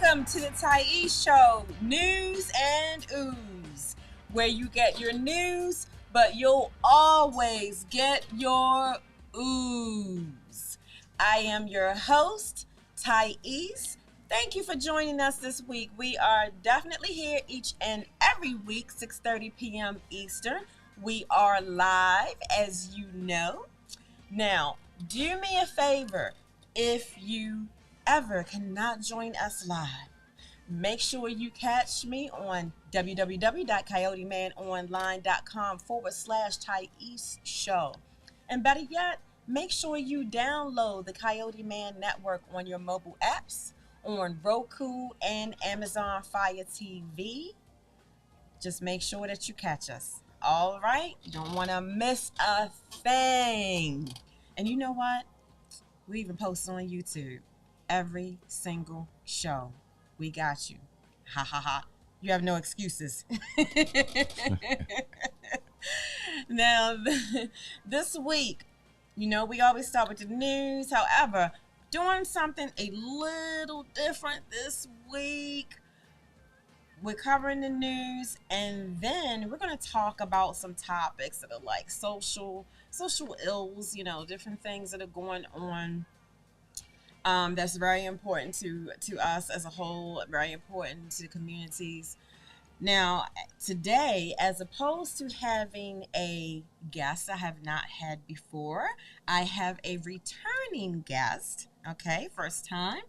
Welcome to the Tyese Show, News and Ooze, where you get your news, but you'll always get your ooze. I am your host, Tyese. Thank you for joining us this week. We are definitely here each and every week, 6:30 p.m. Eastern. We are live, as you know. Now, do me a favor. If you ever cannot join us live, make sure you catch me on www.coyotemanonline.com/Tyese Show. And better yet, make sure you download the Coyote Man Network on your mobile apps on Roku and Amazon Fire TV. Just make sure that you catch us. All right? You don't want to miss a thing. And you know what? We even post on YouTube. Every single show. We got you. Ha ha ha. You have no excuses. Now, this week, you know, we always start with the news. However, doing something a little different this week. We're covering the news, and then we're going to talk about some topics that are like social ills, you know, different things that are going on. That's very important to us as a whole, very important to the communities. Now, today, as opposed to having a guest I have not had before, I have a returning guest. Okay, first time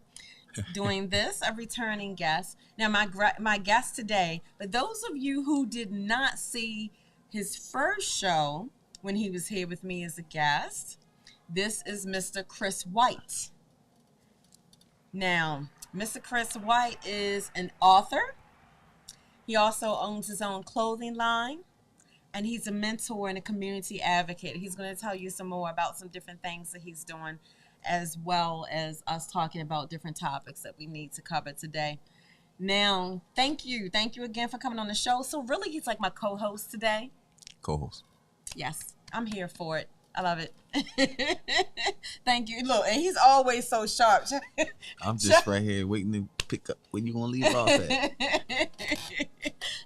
doing this, a returning guest. Now, my guest today, for those of you who did not see his first show when he was here with me as a guest, this is Mr. Chris White. Now, Mr. Chris White is an author. He also owns his own clothing line, and he's a mentor and a community advocate. He's going to tell you some more about some different things that he's doing, as well as us talking about different topics that we need to cover today. Now, thank you again for coming on the show. So really, he's like my co-host today. Co-host. Yes, I'm here for it. I love it. Thank you. Look, and he's always so sharp. I'm just right here waiting to pick up when you gonna leave off at.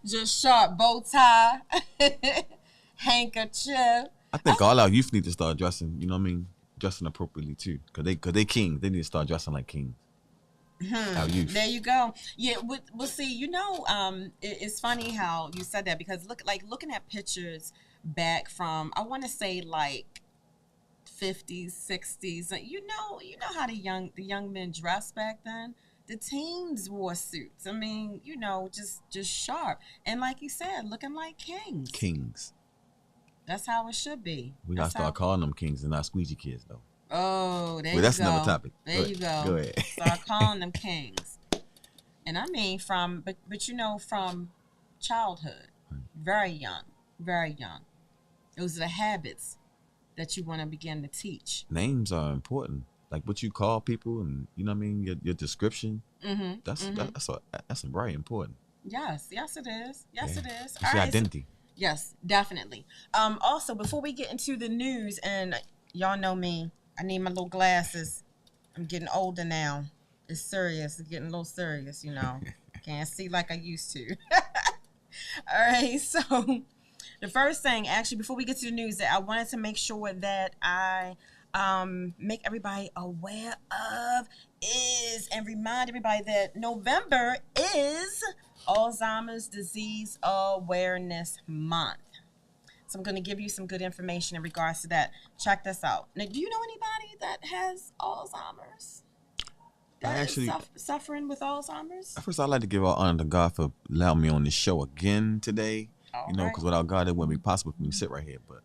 Just sharp, bow tie, handkerchief. I think all our youth need to start dressing. You know what I mean? Dressing appropriately too, cause they kings. They need to start dressing like kings. Our youth. There you go. Yeah, we'll see. You know, it's funny how you said that, because looking at pictures back from, I want to say like 50s, 60s. You know how the young men dressed back then. The teens wore suits. I mean, you know, just sharp, and like you said, looking like kings. Kings. That's how it should be. We gotta start calling them kings and not squeegee kids, though. Oh, there you go. That's another topic. There you go. Go ahead. Start calling them kings. And I mean but you know, from childhood, very young. Those are the habits that you want to begin to teach. Names are important, like what you call people, and you know what I mean. Your description. Mm-hmm. That's very important. Yes, it is. Yes, it is. It's your identity. Yes, definitely. Also, before we get into the news, and y'all know me, I need my little glasses. I'm getting older now. It's serious. It's getting a little serious, you know. Can't see like I used to. All right, so the first thing, actually, before we get to the news, that I wanted to make sure that I make everybody aware of is, and remind everybody that November is Alzheimer's Disease Awareness Month. So I'm going to give you some good information in regards to that. Check this out. Now, do you know anybody that has Alzheimer's? Suffering with Alzheimer's? First, I'd like to give all honor to God for allowing me on this show again today. All you know, because without God, it wouldn't be possible for me to sit right here. But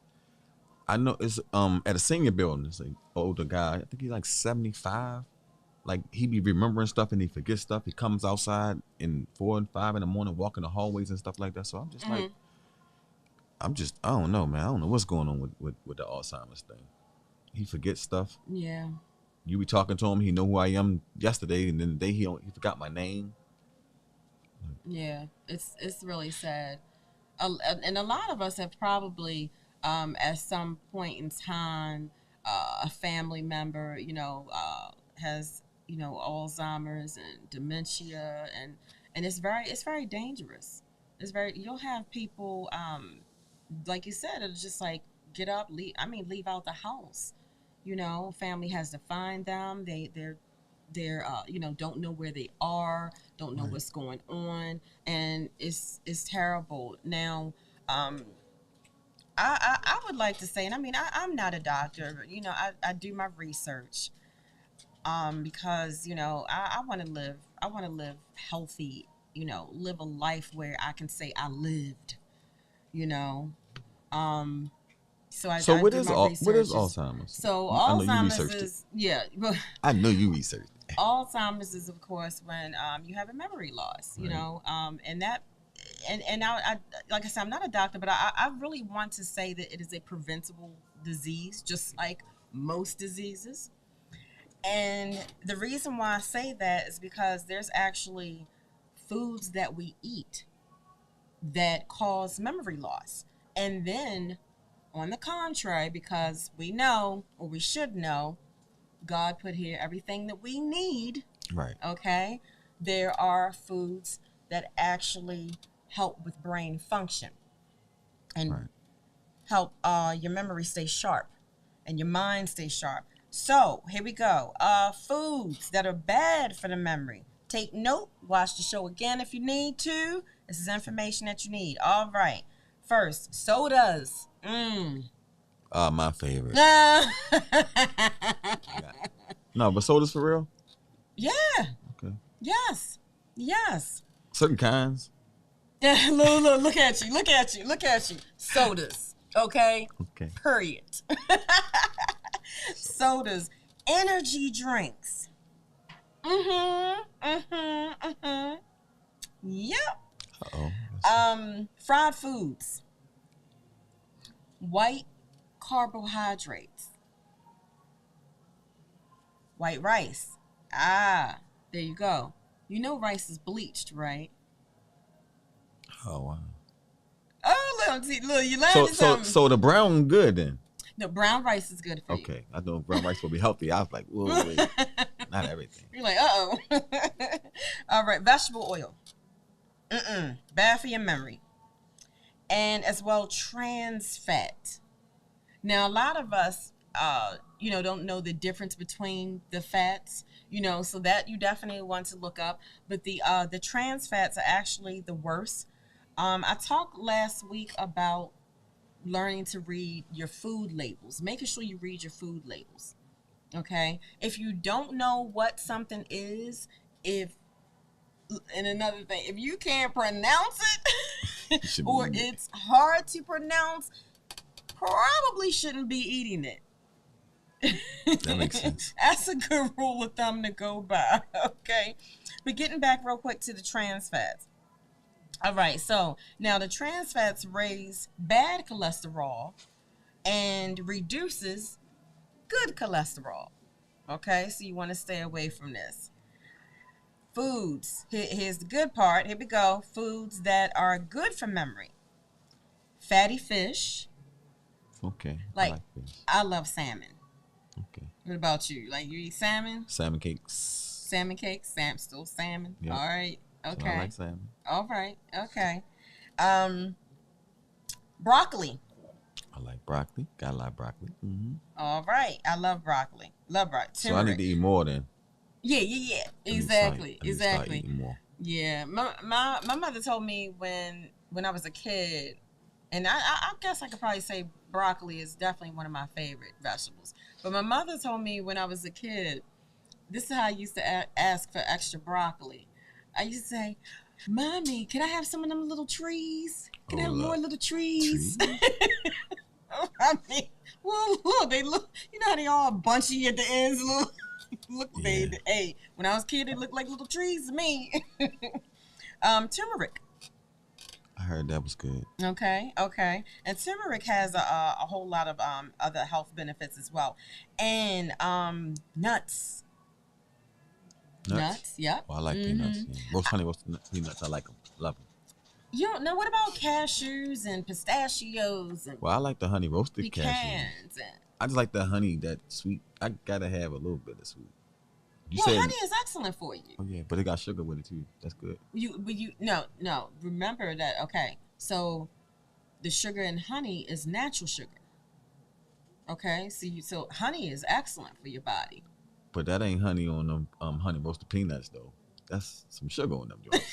I know it's at a senior building. It's an older guy. I think he's like 75. Like, he be remembering stuff and he forgets stuff. He comes outside in 4 and 5 in the morning, walking the hallways and stuff like that. So I'm just like, I don't know, man. I don't know what's going on with the Alzheimer's thing. He forgets stuff. Yeah. You be talking to him, he know who I am yesterday, and then the day he forgot my name. Yeah, it's really sad. And a lot of us have probably, at some point in time, a family member, you know, has Alzheimer's and dementia, and it's very dangerous. It's very You'll have people, like you said, it's just like get up, leave. I mean, leave out the house. Family has to find them. They're don't know where they are, don't know Right. what's going on, and it's terrible. Now, um, I would like to say, and I mean, I'm not a doctor, but I do my research, because I want to live healthy, live a life where I can say I lived, you know. Um, so I, So I do my what is research. Alzheimer's? So I know you Alzheimer's researched it. is, yeah. I know you researched it. Alzheimer's is, of course, when you have a memory loss, Right. and that, and now, like I said, I'm not a doctor, but I really want to say that it is a preventable disease, just like most diseases. And the reason why I say that is because there's actually foods that we eat that cause memory loss. And then, on the contrary, because we know, or we should know, God put here everything that we need, Right. okay? There are foods that actually help with brain function and Right. help your memory stay sharp and your mind stay sharp. So here we go. Foods that are bad for the memory. Take note. Watch the show again if you need to. This is information that you need. All right. First, sodas. My favorite. Yeah. No, but sodas for real? Okay. Yes. Yes. Certain kinds. Yeah. Look at you. Look at you. Look at you. Sodas. Okay. Okay. Period. Sodas. Energy drinks. Yep. Uh-oh. Fried foods. White carbohydrates. White rice. Ah, there you go. You know rice is bleached, right? Oh wow. Oh, look, you So learned so something. so the brown good then. No, brown rice is good for you. Okay. I know brown rice will be healthy. I was like, whoa, wait. Not everything. You're like, uh-oh. All right, vegetable oil. Bad for your memory. And as well, trans fat. Now, a lot of us, don't know the difference between the fats, so that you definitely want to look up. But the trans fats are actually the worst. I talked last week about learning to read your food labels, making sure you read your food labels. Okay, if you don't know what something is, and another thing, if you can't pronounce it or it's hard to pronounce, probably shouldn't be eating it. That makes sense. That's a good rule of thumb to go by. Okay, but getting back real quick to the trans fats. All right, so now the trans fats raise bad cholesterol and reduces good cholesterol. Okay, so you want to stay away from this. Foods. Here's the good part. Here we go. Foods that are good for memory. Fatty fish. Okay. Like, I like this. I love salmon. Okay. What about you? Like, you eat salmon? Salmon cakes. Salmon cakes? Still salmon? Yep. All right. Okay. So I like salmon. All right. Okay. Broccoli. I like broccoli. Gotta like broccoli. Mm-hmm. All right. I love broccoli. Love broccoli. So I need to eat more then. Yeah. I need to start eating more. Yeah. My mother told me when I was a kid, and I guess I could probably say broccoli is definitely one of my favorite vegetables. But my mother told me when I was a kid, this is how I used to ask for extra broccoli. I used to say, "Mommy, can I have some of them little trees? Can I have more little trees?" I mean, well, look, they look. You know how they all bunchy at the ends. Look, Yeah. hey, when I was a kid, they looked like little trees to me. Turmeric. I heard that was good. Okay. And turmeric has a whole lot of other health benefits as well. And nuts. Nuts, yep. Well, I like peanuts. Yeah. Roast honey roast peanuts. I like them. Love them. You don't know, what about cashews and pistachios and Well, I like the honey roasted cashews. pecans? I just like the honey, that sweet. I gotta have a little bit of sweet. You Well, said honey is excellent for you. Oh yeah, but it got sugar with it too. That's good. No. Remember that. Okay, so the sugar in honey is natural sugar. Okay, so honey is excellent for your body. But that ain't honey on them honey roasted peanuts though. That's some sugar on them joints.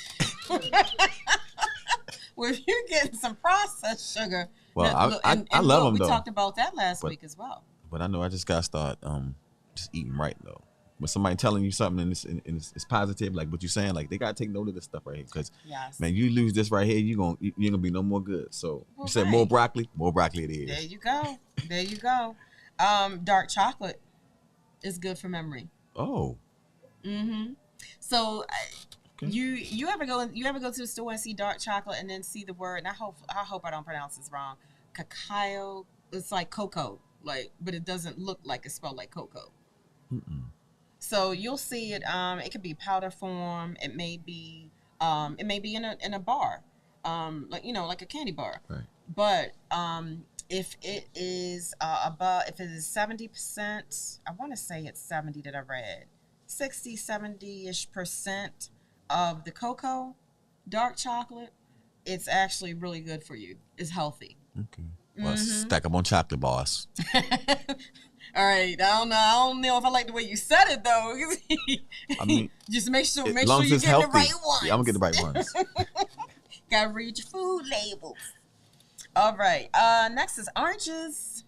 Well, if you're getting some processed sugar, well, look, I love them we though. talked about that last week as well. But I know I just gotta start just eating right though. When somebody telling you something and it's positive, like what you saying, like they gotta take note of this stuff right here, because man, you lose this right here, you're gonna be no more good. So you said more broccoli it is. There you go. Dark chocolate is good for memory. Oh. Mm-hmm. So okay. you ever go to the store and see dark chocolate and then see the word, and I hope I don't pronounce this wrong, cacao. It's like cocoa, but it doesn't look like it's spelled like cocoa. Mm-mm. So you'll see it. It could be powder form. It may be in a bar, like a candy bar. Right. But if it is if it is 70%, I want to say it's 70 that I read, 60, 70-ish% of the cocoa, dark chocolate, it's actually really good for you. It's healthy. Okay. Well, stack them on chocolate bars. All right, I don't know if I like the way you said it though. I mean, just make sure you get the right ones. Yeah, I'm gonna get the right ones. Gotta read your food labels. All right. Next is oranges.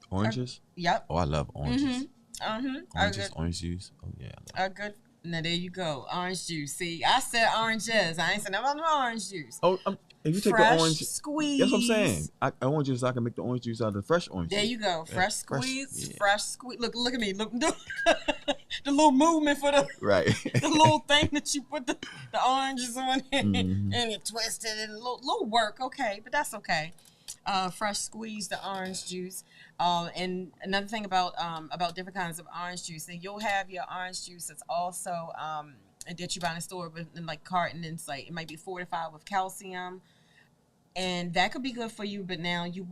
Oranges? Yep. Oh, I love oranges. Oranges, orange juice. Oh yeah. Are good. Now there you go. Orange juice. See, I said oranges. I ain't said nothing about orange juice. Oh, if you take fresh the orange squeeze. That's what I'm saying. Orange juice, I can make the orange juice out of the fresh orange juice. There you go. Fresh squeeze. Fresh squeeze. Look at me. Look, the little movement for the right. The little thing that you put the oranges on and you twist it. And little work. Okay, but that's okay. Fresh squeeze the orange juice. And another thing about different kinds of orange juice, and you'll have your orange juice that's also that you buy in the store in like carton, and it's like it might be fortified with calcium, and that could be good for you. But now you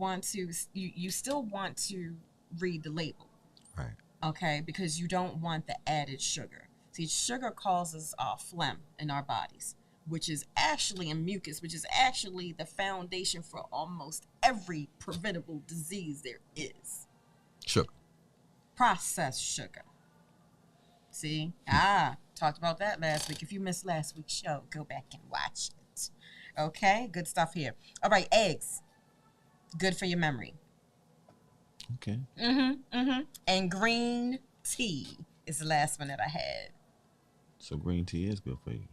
still want to read the label, right? Okay, because you don't want the added sugar. See, sugar causes phlegm in our bodies, which is actually a mucus, which is actually the foundation for almost every preventable disease there is. Sugar. Processed sugar. See? Talked about that last week. If you missed last week's show, go back and watch it. Okay? Good stuff here. All right, eggs. Good for your memory. Okay. And green tea is the last one that I had. So green tea is good for you.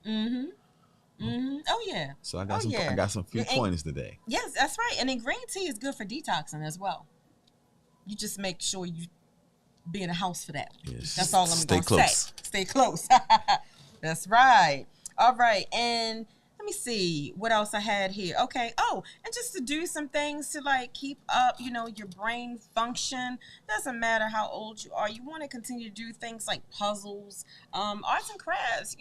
Oh yeah. So I got some few pointers today. Yes, that's right. And then green tea is good for detoxing as well. You just make sure you be in the house for that. Yes. That's all I'm going to say. Stay close. That's right. All right. And let me see what else I had here. Okay. Oh, and just to do some things to like keep up, your brain function. Doesn't matter how old you are. You want to continue to do things like puzzles, arts and crafts,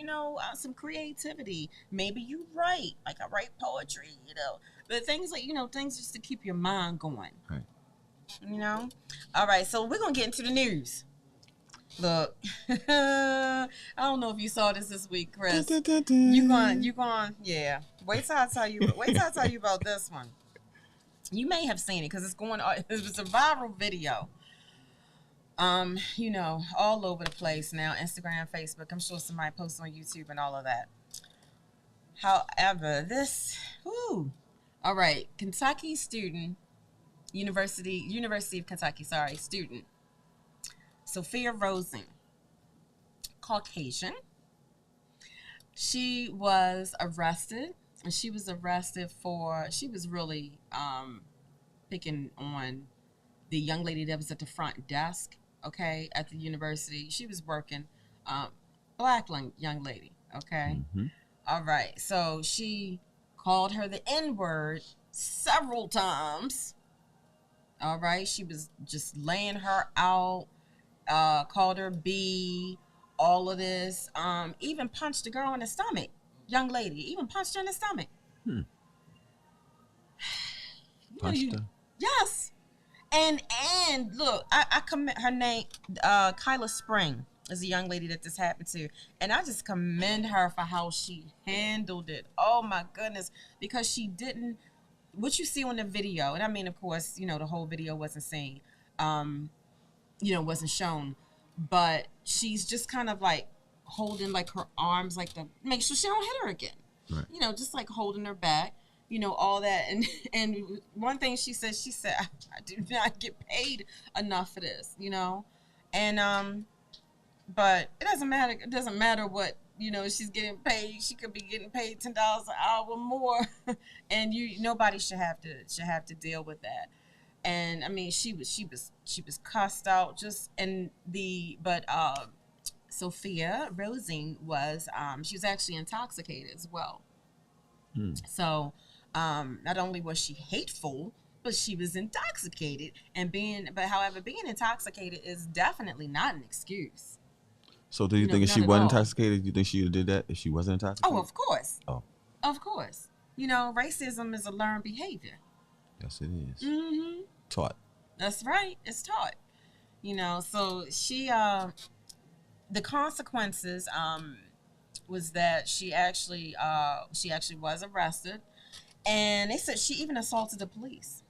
some creativity. Maybe you write, like I write poetry, but things like, things just to keep your mind going. Right. All right. So we're going to get into the news. Look, I don't know if you saw this week, Chris. You going, yeah. Wait till I tell you about this one. You may have seen it because it was a viral video. All over the place now, Instagram, Facebook. I'm sure somebody posted on YouTube and all of that. However, all right, Kentucky student, University of Kentucky, student. Sophia Rosen, Caucasian. She was arrested, and she was really picking on the young lady that was at the front desk, okay, at the university. She was working, black young lady, okay? All right, so she called her the N-word several times, all right? She was just laying her out. Called her B, all of this. Even punched the girl in the stomach. Young lady, even punched her in the stomach. Punched her? Yes. And look, I commit her name, Kyla Spring. There's a young lady that this happened to, and I just commend her for how she handled it. Oh my goodness, because she didn't. What you see on the video, and I mean, of course, the whole video wasn't seen, wasn't shown, but she's just kind of like holding like her arms, like to make sure she don't hit her again. Right. Just like holding her back, all that. And one thing she said, I do not get paid enough for this, and but it doesn't matter. It doesn't matter what she's getting paid. She could be getting paid $10 an hour more, and nobody should have to deal with that. And I mean, she was cussed out just Sophia Rosing was she was actually intoxicated as well. So not only was she hateful, but she was intoxicated, however, being intoxicated is definitely not an excuse. So do you think if she wasn't intoxicated, do you think she would have did that if she wasn't intoxicated? Oh, of course. Oh. Of course. Racism is a learned behavior. Yes, it is. Mm-hmm. Taught. That's right. It's taught. So she the consequences was that she actually was arrested, and they said she even assaulted the police.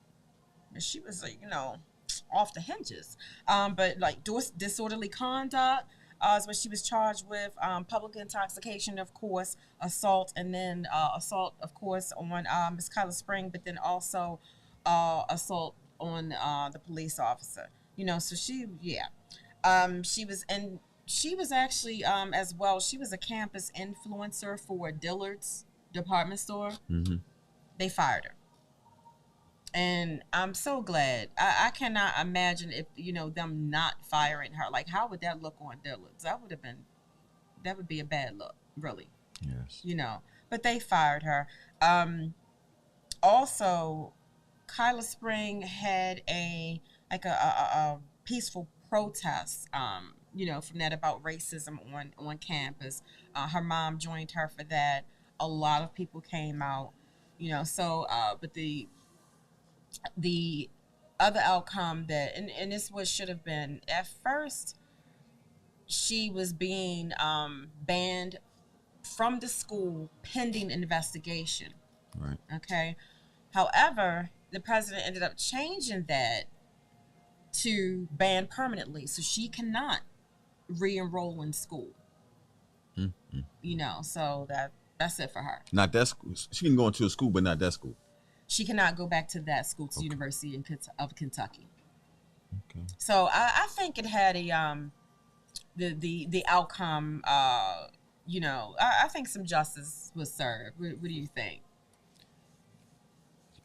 She was like, off the hinges. But like disorderly conduct is what she was charged with. Public intoxication, of course, assault, and then assault, of course, on Miss Kyla Spring, but then also assault on the police officer. So she was actually as well. She was a campus influencer for Dillard's department store. Mm-hmm. They fired her. And I'm so glad. I cannot imagine if them not firing her. Like, how would that look on Dillard's? That would be a bad look, really. Yes. But they fired her. Also, Kyla Spring had a peaceful protest. From that about racism on campus. Her mom joined her for that. A lot of people came out. But the other outcome and this was should have been at first, she was being banned from the school pending investigation. Right. Okay. However, the president ended up changing that to ban permanently, so she cannot re-enroll in school. Mm-hmm. So that's it for her. Not that school. She can go into a school, but not that school. She cannot go back to that school, to University of Kentucky. Okay. So I think it had a the outcome. I think some justice was served. What do you think?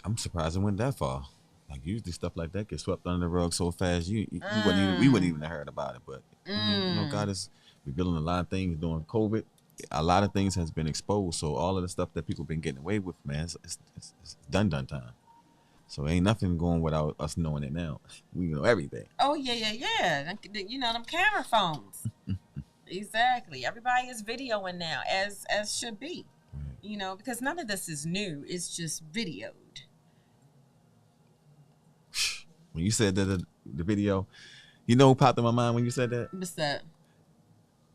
I'm surprised it went that far. Like, usually stuff like that gets swept under the rug so fast we wouldn't even have heard about it. But God is revealing a lot of things during COVID. A lot of things has been exposed. So all of the stuff that people been getting away with, man, it's done time. So ain't nothing going without us knowing it now. We know everything. Oh yeah. Them camera phones. Exactly. Everybody is videoing now, as should be. Right. Because none of this is new. It's just videoed. When you said that the video, what popped in my mind when you said that? What's that?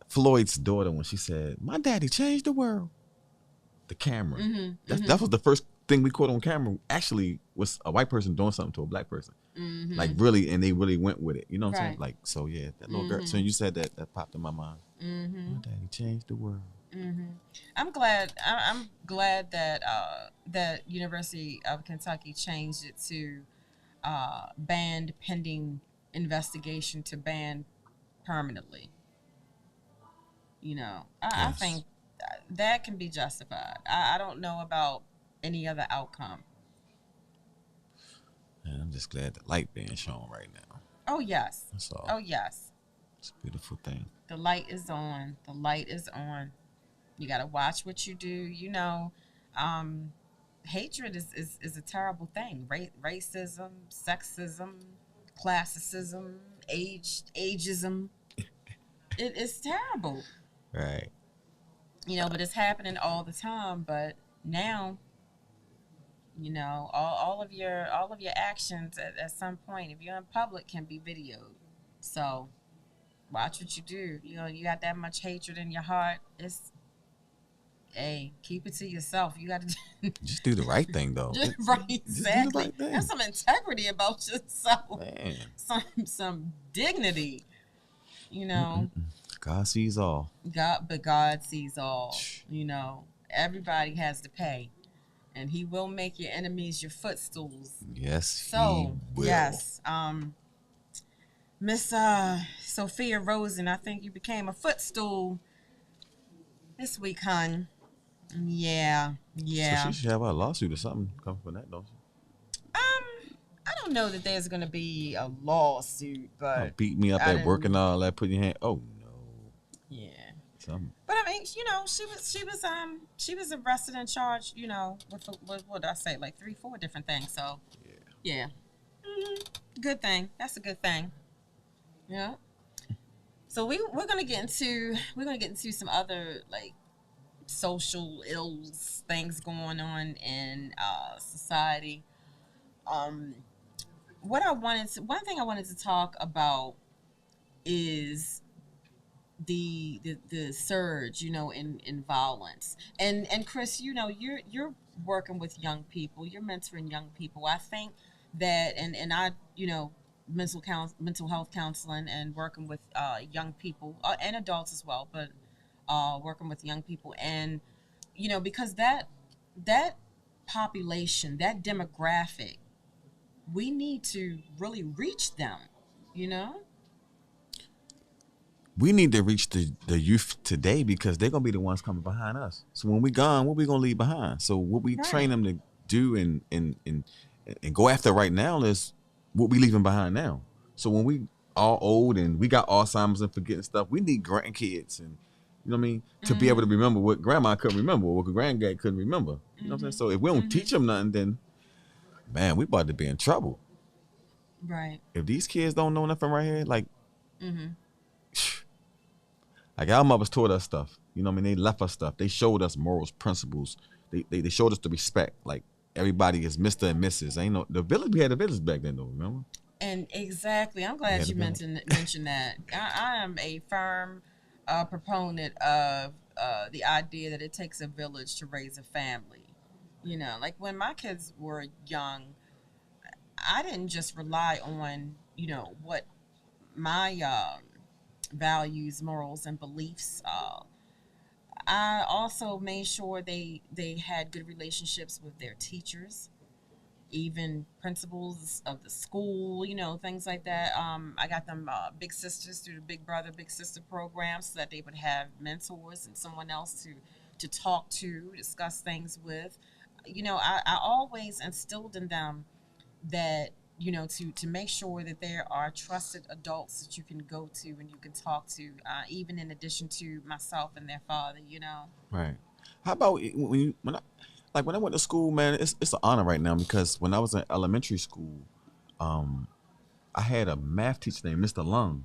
Floyd's daughter, when she said, "My daddy changed the world." The camera. Mm-hmm. That was the first thing we caught on camera. Actually, was a white person doing something to a black person. Mm-hmm. Like, really, and they really went with it. You know what I'm saying? Like, so yeah, that little girl. So when you said that popped in my mind. Mm-hmm. My daddy changed the world. Mm-hmm. I'm glad that that University of Kentucky changed it to banned pending investigation to ban permanently. I think that can be justified. I don't know about any other outcome. And I'm just glad the light being shown right now. Oh yes. That's all. Oh yes. It's a beautiful thing. The light is on. The light is on. You gotta watch what you do. Hatred is a terrible thing. Racism, sexism, classicism, ageism. It is terrible. Right. But it's happening all the time. But now, all of your actions at some point, if you're in public, can be videoed. So Watch what you do. You know, you got that much hatred in your heart. It's, hey, keep it to yourself. You got to Just do the right thing, though. just right, Just do the exactly. right thing. Have some integrity about yourself. Man. Some dignity. You know, God sees all. but God sees all. You know, everybody has to pay, and He will make your enemies your footstools. Yes, He will. Yes, Miss Sophia Rosen, I think you became a footstool this week, hon. Yeah. So she should have a lawsuit or something coming from that, don't she? I don't know that there's gonna be a lawsuit, but beat me up at work and all that. Put your hand. Oh no. Yeah. Something. But I mean, you know, she was arrested and charged. You know, with what did I say, like 3-4 different things. So yeah. Good thing. That's a good thing. Yeah. So we're gonna get into some other like social ills things going on in society. One thing I wanted to talk about is the surge, you know, in violence. And Chris, you know, you're working with young people, you're mentoring young people. I think that and I, you know, mental health counseling and working with young people and adults as well, but working with young people, and you know, because that population, that demographic, we need to really reach them, you know? We need to reach the youth today because they're gonna be the ones coming behind us. So when we gone, what we gonna leave behind? So what we train them to do and go after right now is what we leaving behind now. So when we all old and we got Alzheimer's and forgetting stuff, we need grandkids and you know what I mean, to be able to remember what grandma couldn't remember, or what granddad couldn't remember. You know what I'm saying? So if we don't teach them nothing, then man, we about to be in trouble. Right. If these kids don't know nothing right here, like like our mothers taught us stuff. You know what I mean? They left us stuff. They showed us morals, principles. They showed us the respect. Like everybody is Mr. and Mrs. Ain't no the village. We had a village back then, though. Remember? And exactly, I'm glad you mentioned that. I am a firm proponent of the idea that it takes a village to raise a family. You know, like when my kids were young, I didn't just rely on, you know, what my values, morals, and beliefs. I also made sure they had good relationships with their teachers, even principals of the school, you know, things like that. I got them big sisters through the Big Brother, Big Sister program, so that they would have mentors and someone else to talk to, discuss things with. You know, I always instilled in them that, you know, to make sure that there are trusted adults that you can go to and you can talk to, even in addition to myself and their father, you know. Right. How about when I went to school, man? It's an honor right now because when I was in elementary school, I had a math teacher named Mr. Lung.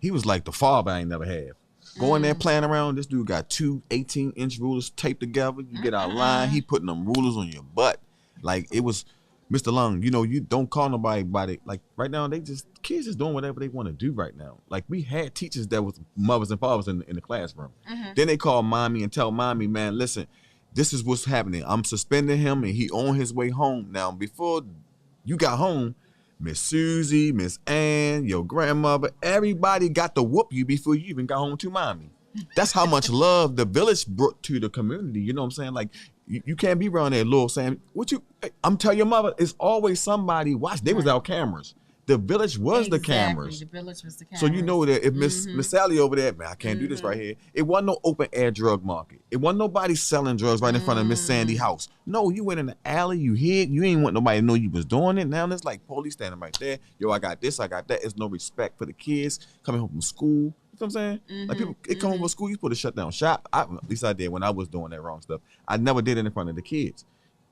He was like the father I ain't never had. Going there playing around, this dude got two 18-inch rulers taped together. You get out line, he putting them rulers on your butt. Like it was Mr. Lung, you know, you don't call nobody by it. Like right now, kids just doing whatever they want to do right now. Like we had teachers that was mothers and fathers in the classroom. Then they call mommy and tell mommy, man, listen, this is what's happening. I'm suspending him and he on his way home. Now, before you got home, Miss Susie, Miss Ann, your grandmother, everybody got to whoop you before you even got home to mommy. That's how much love the village brought to the community. You know what I'm saying? Like, you can't be around there, little saying, I'm telling your mother, it's always somebody watch. They was our cameras. The village was the cameras. The village was the cameras. So you know that if Miss Sally over there, man, I can't do this right here. It wasn't no open air drug market. It wasn't nobody selling drugs right in front of Miss Sandy house. No, you went in the alley, you hid, you ain't want nobody to know you was doing it. Now there's like police standing right there. Yo, I got this, I got that. There's no respect for the kids coming home from school. You know what I'm saying? Like people, it come home from school, you supposed to shut down shop. At least I did when I was doing that wrong stuff. I never did it in front of the kids.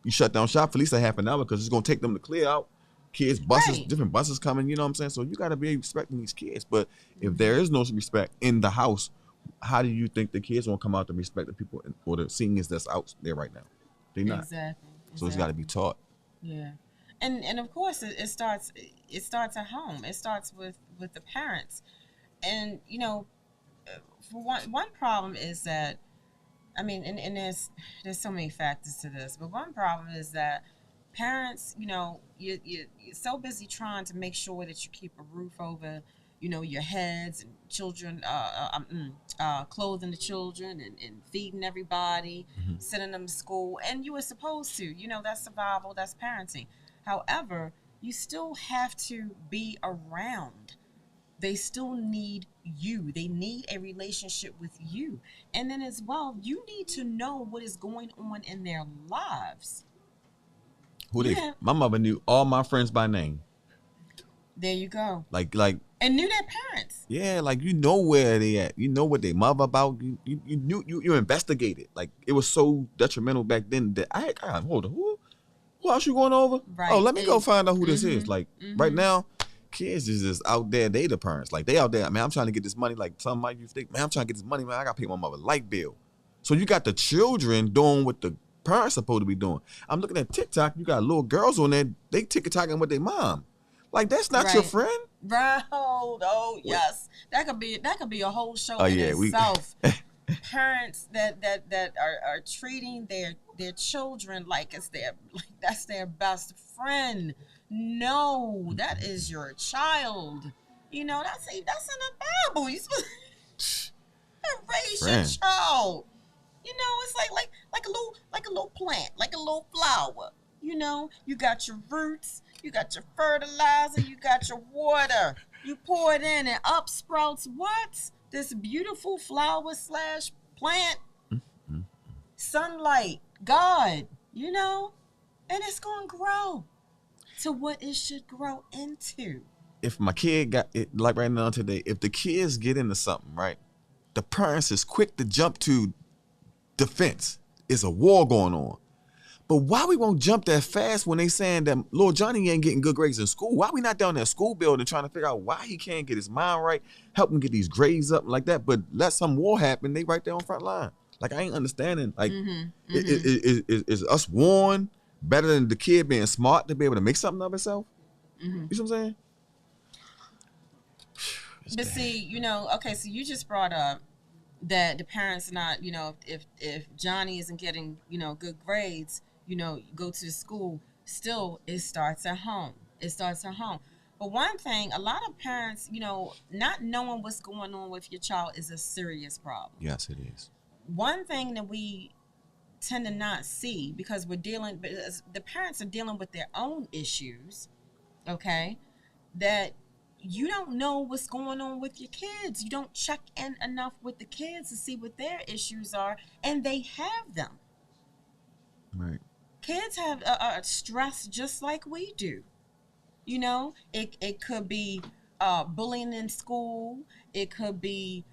You shut down shop for at least a half an hour because it's gonna take them to clear out. Kids, buses, different buses coming, you know what I'm saying? So you got to be respecting these kids. But if there is no respect in the house, how do you think the kids won't come out to respect the people or the seniors that's out there right now? They're not. Exactly. So it's got to be taught. Yeah. And of course it starts at home. It starts with the parents. And for one problem is that, I mean, and there's so many factors to this, but one problem is that parents, you're so busy trying to make sure that you keep a roof over, your heads, and children, clothing the children, and feeding everybody, Mm-hmm. sending them to school, and you were supposed to, that's survival, that's parenting. However, you still have to be around. They still need you. They need a relationship with you. And then as well, you need to know what is going on in their lives. My mother knew all my friends by name. There you go. Like and knew their parents. Yeah, like you know where they at. You know what they mother about. You knew you investigated. Like it was so detrimental back then that I hold on, who else you going over? Right. Oh, let me go find out who this is. Like right Mm-hmm. now, kids is just out there. They the parents. Like they out there. Man, I'm trying to get this money. Like some might you think, man, I'm trying to get this money. Man, I got to pay my mother light bill. So you got the children doing what the parents supposed to be doing. I'm looking at TikTok. You got little girls on there. They TikToking with their mom. Like that's not your friend. Right. Oh yes, that could be a whole show in itself. Parents that are treating their children like that's their best friend. No, that is your child. That's in the Bible. You supposed to raise your child. It's like a little plant, like a little flower. You got your roots, you got your fertilizer, you got your water. You pour it in and up sprouts what? This beautiful flower / plant. Mm-hmm. Sunlight, God, and it's going to grow to what it should grow into. If my kid got it, like right now today, if the kids get into something, right, the parents is quick to jump to defense. It's a war going on. But why we won't jump that fast when they saying that little Johnny ain't getting good grades in school? Why we not down in that school building trying to figure out why he can't get his mind right, help him get these grades up like that? But let some war happen, they right there on front line. Like I ain't understanding. Like is us warned better than the kid being smart to be able to make something of himself? You see what I'm saying? But see, okay, so you just brought up that the parents not, if Johnny isn't getting, good grades, go to the school, still it starts at home. But one thing, a lot of parents, not knowing what's going on with your child is a serious problem. Yes, it is. One thing that we tend to not see because the parents are dealing with their own issues, okay, that you don't know what's going on with your kids. You don't check in enough with the kids to see what their issues are, and they have them. Right. Kids have stress just like we do. It could be bullying in school. It could be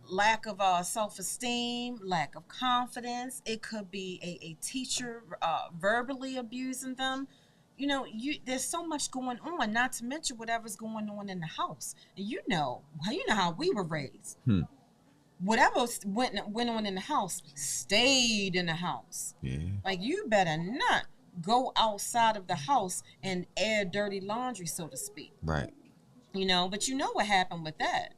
lack of self-esteem, lack of confidence. It could be a teacher verbally abusing them. There's so much going on, not to mention whatever's going on in the house. And you know how we were raised. Whatever went on in the house stayed in the house. Yeah. Like you better not go outside of the house and air dirty laundry, so to speak. Right. But you know what happened with that.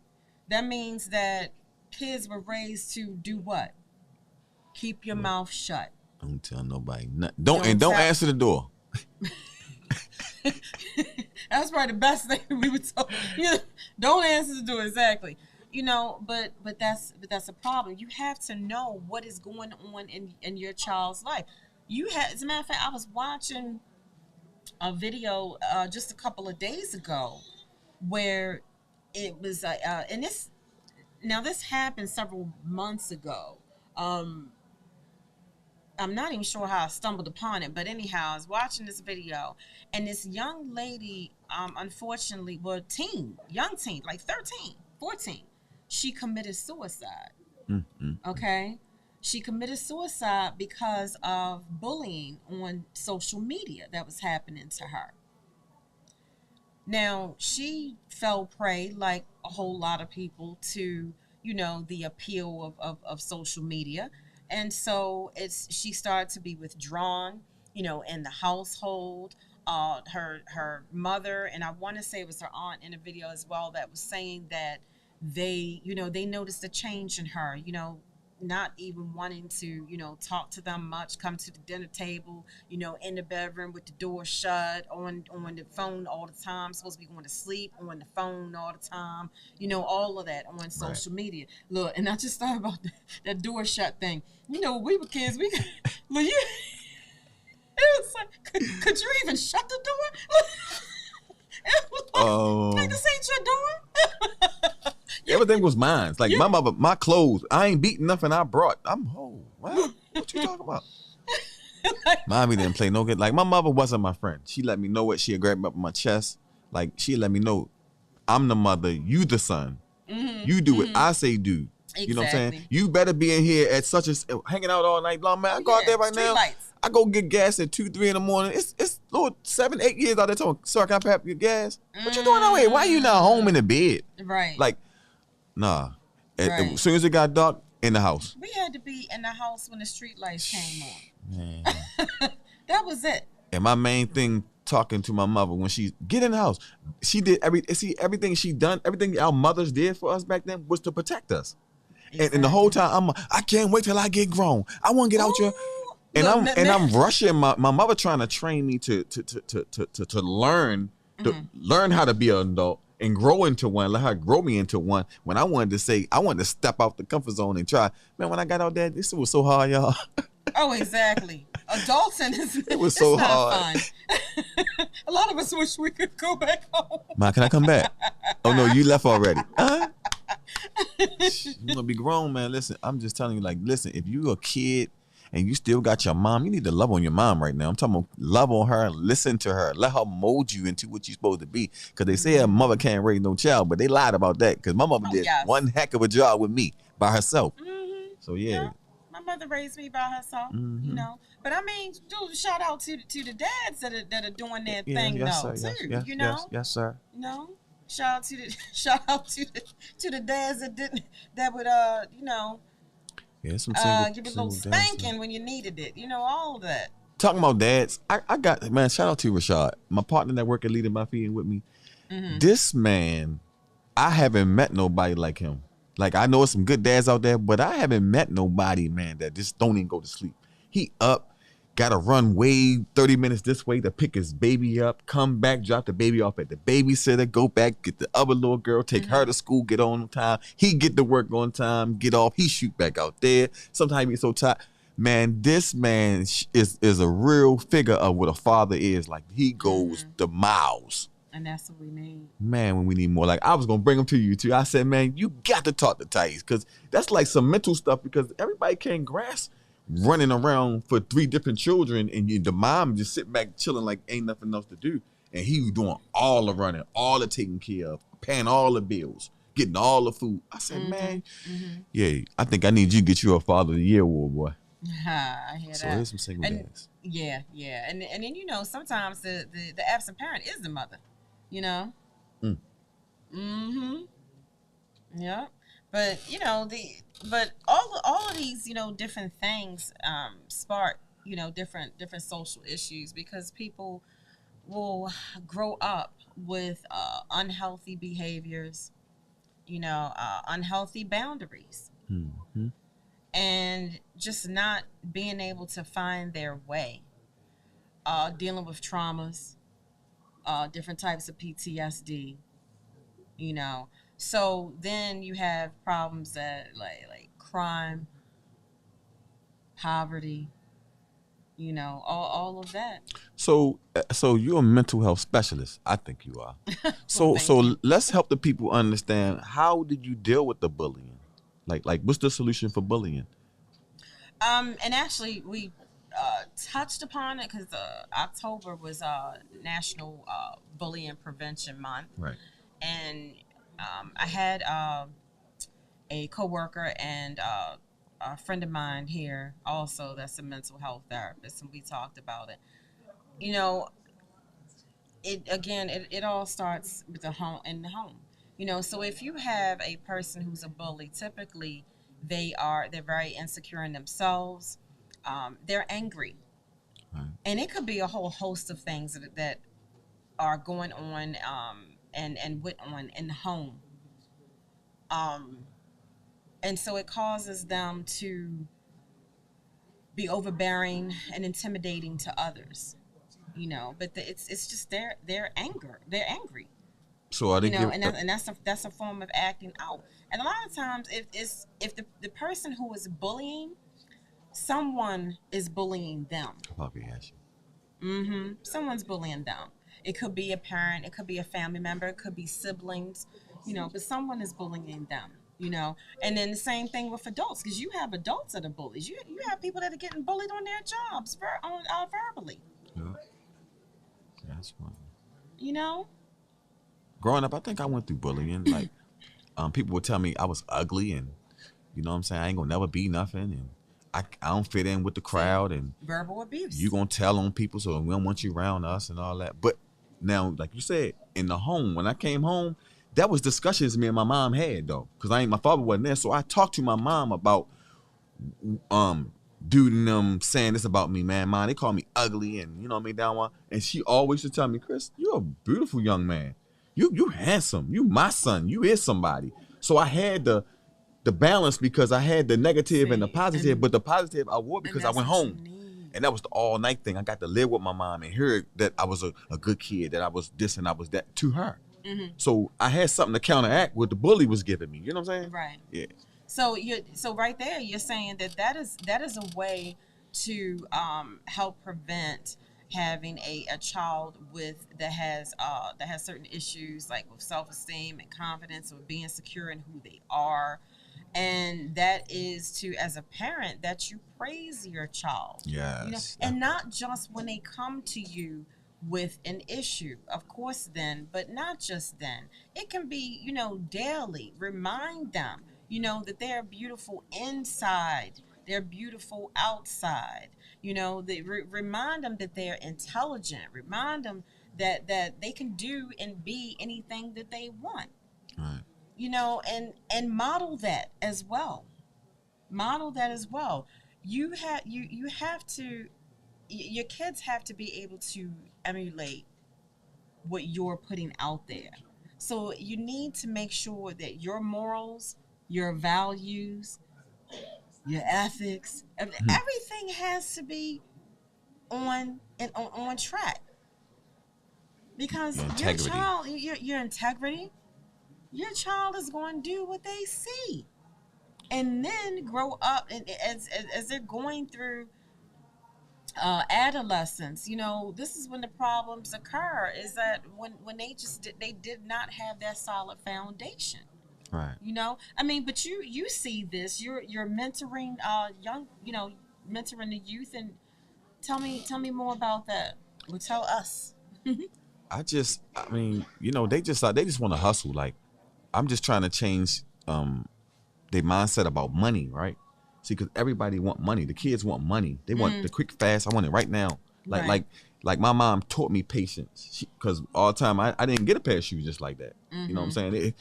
That means that kids were raised to do what? Keep your mouth shut. Don't tell nobody nothing. Don't answer the door. That's probably the best thing we would tell. Don't answer the door, exactly. But that's a problem. You have to know what is going on in your child's life. As a matter of fact, I was watching a video just a couple of days ago where it was and this happened several months ago. I'm not even sure how I stumbled upon it, but anyhow, I was watching this video, and this young lady, unfortunately, young teen, like 13, 14, she committed suicide. Okay? She committed suicide because of bullying on social media that was happening to her. Now, she fell prey, like a whole lot of people, to, the appeal of social media. And so she started to be withdrawn, in the household. her mother, and I want to say it was her aunt in a video as well, that was saying that they noticed a change in her, not even wanting to, talk to them much, come to the dinner table, in the bedroom with the door shut, on the phone all the time, supposed to be going to sleep on the phone all the time, all of that on social media. Look, and I just thought about that door shut thing. When we were kids, look, it was like, could you even shut the door? It was like, this ain't your door. Everything was mine. Like my mother, my clothes. I ain't beating nothing I brought. I'm whole. What you talking about? Mommy didn't play no good. Like my mother wasn't my friend. She let me know it. She'd grab me up on my chest. Like she let me know, I'm the mother. You the son. Mm-hmm. You do what I say do. Exactly. You know what I'm saying? You better be in here at such a hanging out all night long, man. I go out there right now. Lights. I go get gas at 2, 3 in the morning. It's Lord 7, 8 years out there talking. Sir, can I pay your gas? What you doing out here? Why you not home in the bed? Right. Like, nah. Right. As soon as it got dark, in the house. We had to be in the house when the street lights came on. Man. That was it. And my main thing talking to my mother when she get in the house, she did everything she done, everything our mothers did for us back then was to protect us. Exactly. And the whole time I can't wait till I get grown. I want to get out here. And I'm rushing my mother trying to train me to learn learn how to be an adult and grow into one, let her grow me into one. When I wanted to step out the comfort zone and try. Man, when I got out there, this was so hard, y'all. Oh, exactly. Adulting it was so hard. Fun. A lot of us wish we could go back home. Ma, can I come back? Oh no, you left already. You gonna be grown, man. Listen, I'm just telling you, like, listen, if you a kid and you still got your mom, you need to love on your mom right now. I'm talking about love on her, listen to her, let her mold you into what you're supposed to be. Because they say a mother can't raise no child, but they lied about that. Because my mother did one heck of a job with me by herself. Mm-hmm. So yeah. My mother raised me by herself, But I mean, shout out to the dads that are doing their thing though, too. Yes, sir. Shout out to the dads that would some give a little spanking when you needed it. All of that. Talking about dads, I got, man, shout out to Rashad, my partner that work at Leading My Feet with me. Mm-hmm. This man, I haven't met nobody like him. Like, I know some good dads out there, but I haven't met nobody, man, that just don't even go to sleep. He up, got to run way 30 minutes this way to pick his baby up, come back, drop the baby off at the babysitter, go back, get the other little girl, take her to school, get on time. He get to work on time, get off. He shoot back out there. Sometimes he's so tired. Man, this man is a real figure of what a father is. Like, he goes the miles. And that's what we need. Man, when we need more. Like, I was going to bring him to you, too. I said, man, you got to talk to Tyese, because that's like some mental stuff, because everybody can't grasp running around for 3 different children, and the mom just sitting back chilling like ain't nothing else to do. And he was doing all the running, all the taking care of, paying all the bills, getting all the food. I said, man, yeah, I think I need you to get you a Father of the Year award, boy. I hear so that. There's some single dads. Yeah. And then, sometimes the absent parent is the mother, Yeah. But, but all of these, different things spark, different social issues, because people will grow up with unhealthy behaviors, unhealthy boundaries, and just not being able to find their way, dealing with traumas, different types of PTSD, So then you have problems that like crime, poverty, all of that. So you're a mental health specialist. I think you are. So let's help the people understand, how did you deal with the bullying? Like what's the solution for bullying? And actually we touched upon it, because October was National Bullying Prevention Month. Right. And I had a coworker and a friend of mine here also that's a mental health therapist, and we talked about it. It all starts with the home. So if you have a person who's a bully, typically they're very insecure in themselves. They're angry. Right. And it could be a whole host of things that are going on and went on in the home. And so it causes them to be overbearing and intimidating to others, but it's just their anger. They're angry, So are they giving? and that's a form of acting out. And a lot of times, if the person who is bullying, someone is bullying them. Probably has Someone's bullying them. It could be a parent, it could be a family member, it could be siblings, but someone is bullying them. And then the same thing with adults, because you have adults that are bullies. You have people that are getting bullied on their jobs, verbally. Yeah. That's funny. Growing up, I think I went through bullying. Like, people would tell me I was ugly, and you know what I'm saying, I ain't gonna never be nothing, and I don't fit in with the crowd, and verbal abuse. You gonna tell on people, so we don't want you around us and all that. But now, like you said, in the home, when I came home, that was discussions me and my mom had though, because my father wasn't there, so I talked to my mom about dude and them saying this about me, man. Mom, they call me ugly, and you know what I mean, down one. And she always used to tell me, Chris, you're a beautiful young man. You handsome. You my son. You is somebody. So I had the balance, because I had the negative and the positive, but the positive I wore because I went home. And that was the all night thing. I got to live with my mom and hear that I was a good kid, that I was this and I was that to her. So I had something to counteract what the bully was giving me. You know what I'm saying? Right. Yeah. So right there, you're saying that is a way to help prevent having a child that has certain issues, like with self-esteem and confidence, or being secure in who they are. And that is to, as a parent, that you praise your child. Yes. And not just when they come to you with an issue, of course, then, but not just then. It can be, daily. Remind them, that they're beautiful inside, they're beautiful outside. They remind them that they're intelligent. Remind them that they can do and be anything that they want. Right. And model that as well. You have to, your kids have to be able to emulate what you're putting out there. So you need to make sure that your morals, your values, your ethics, everything has to be on track. Because your child, your integrity, your child is going to do what they see, and then grow up. And as they're going through adolescence, this is when the problems occur. Is that when they did not have that solid foundation. Right. But you see this. You're mentoring young, mentoring the youth, and tell me more about that. Well, tell us. they just want to hustle. Like, I'm just trying to change their mindset about money, right? See, because everybody want money. The kids want money. They want the quick, fast. I want it right now. Like my mom taught me patience. Because all the time I didn't get a pair of shoes just like that. You know what I'm saying?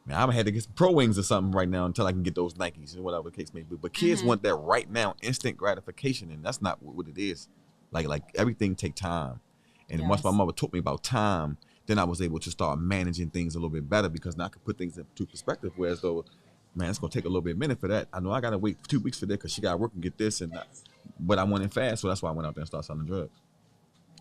Man, I had to get some Pro Wings or something right now until I can get those Nikes or whatever the case may be. But kids want that right now, instant gratification, and that's not what it is. Like everything take time. And once my mother taught me about time, then I was able to start managing things a little bit better, because now I could put things into perspective. Whereas though, man, it's gonna take a little bit of minute for that. I know I gotta wait 2 weeks for that because she gotta work and get this and that. But I want it fast, so that's why I went out there and started selling drugs.